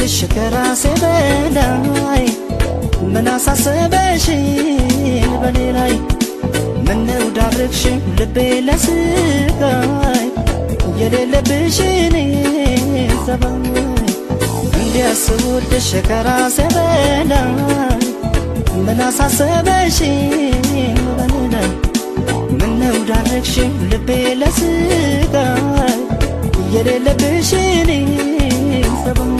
ስወድሽ ከራሴ በላይ ምን አሳሰበሽ በኔ ላይ ምነው ዳረግሽኝ ልቤ ለስቃይ የሌለብሽን ጸባይ እንዲያ ስወድሽ ከራሴ በላይ ምን አሳሰበሽ በኔ ላይ ምነው ዳረግሽኝ ልቤ ለስቃይ የሌለብሽን ጸባይ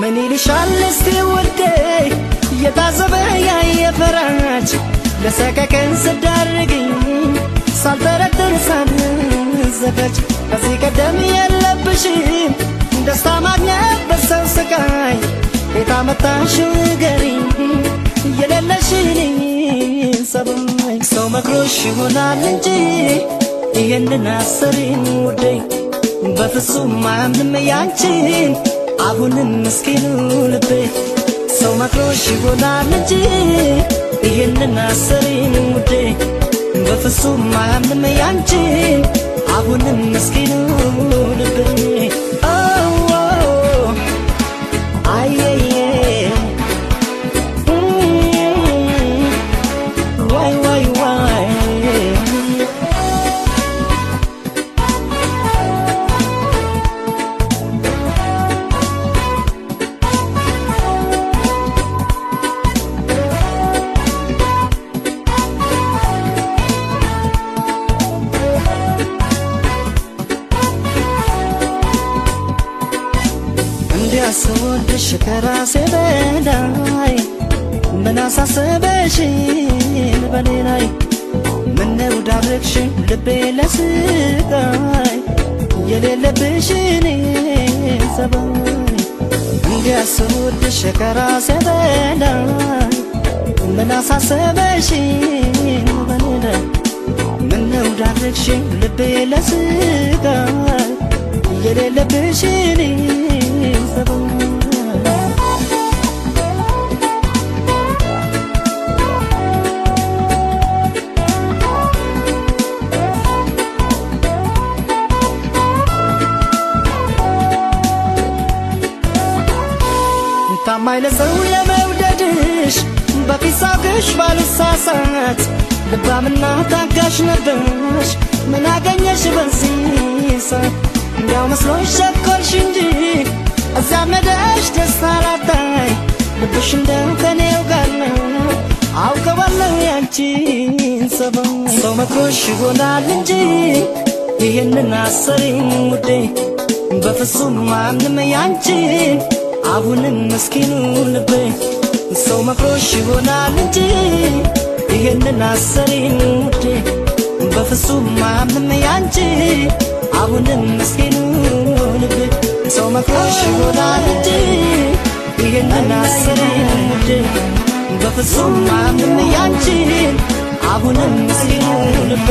ምን ይልሻል እስቲ ውዴ የታዘበ ያየ ፈራጅ ለሰቀቀን ስዳርግኝ ሳልጠረጥር ሳልዘጋጅ ከዚህ ቀደም የለብሽም ደስታ ማግኘት በሰው ስቃይ ቤት አመጣሽው ንገሪኝ የሌለሽን ጸባይ ሰው መክሮሽ ይሆናል እንጂ ይህንን አሰሪኝ ውዴ በፍጹም አያምንም ያንቺን አሁንም ምስኪኑ ልቤ ሰው መክሮሽ ይሆናል እንጂ ይህንን አሰሪኝ ውዴ በፍጹም አያምንም ያንቺን አሁንም ምስኪኑ ልቤ ስወድሽ ከራሴ በላይ ምን አሳሰበሽ በኔ ላይ ምነው ዳረግሽኝ ልቤ ለስቃይ የሌለብሽን ጸባይ እንዲያ ስወድሽ ከራሴ በላይ ምን አሳሰበሽ በኔ ላይ ምነው ዳረግሽኝ ልቤ ለስቃይ የሌለብሽን ታማኝ ለሰው ለመውደድሽ በፊት ሳውቅሽ ባልሳሳት ልባምና ታጋሽ ነበርሽ ምን አገኘሽ በዚህ ሰዓት እንዲያው መስሎሽ ቸኮልሽ እንጂ እዚያ መደሽ ደስታ ላጣይ ልብሽ እንደው ከኔው ጋር ነው አውቀዋለሁ ያንቺን ጸባይ ሰው መክሮሽ ይሆናል እንጂ ይህንን አሰሪኝ ውዴ በፍጹም አያምንም ያንቺን አሁንም ምስኪኑ ልቤ ሰው መክሮሽ ይሆናል እንጂ ይህንን አሰሪኝ ውዴ በፍጹም አያምንም ያንቺን አሁንም ምስኪኑ ልቤ ሰው መክሮሽ ይሆናል እንጂ ይህንን አሰሪኝ ውዴ በፍጹም አያምንም ያንቺን አሁንም ምስኪኑ ልቤ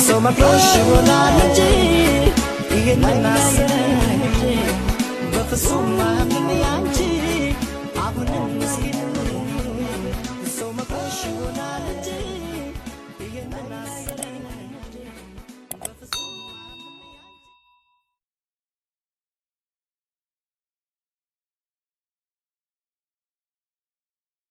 ሰው መክሮሽ ይሆናል እንጂ ይህንን አሰሪኝ ውዴ በፍጹም አያምንም ያንቺን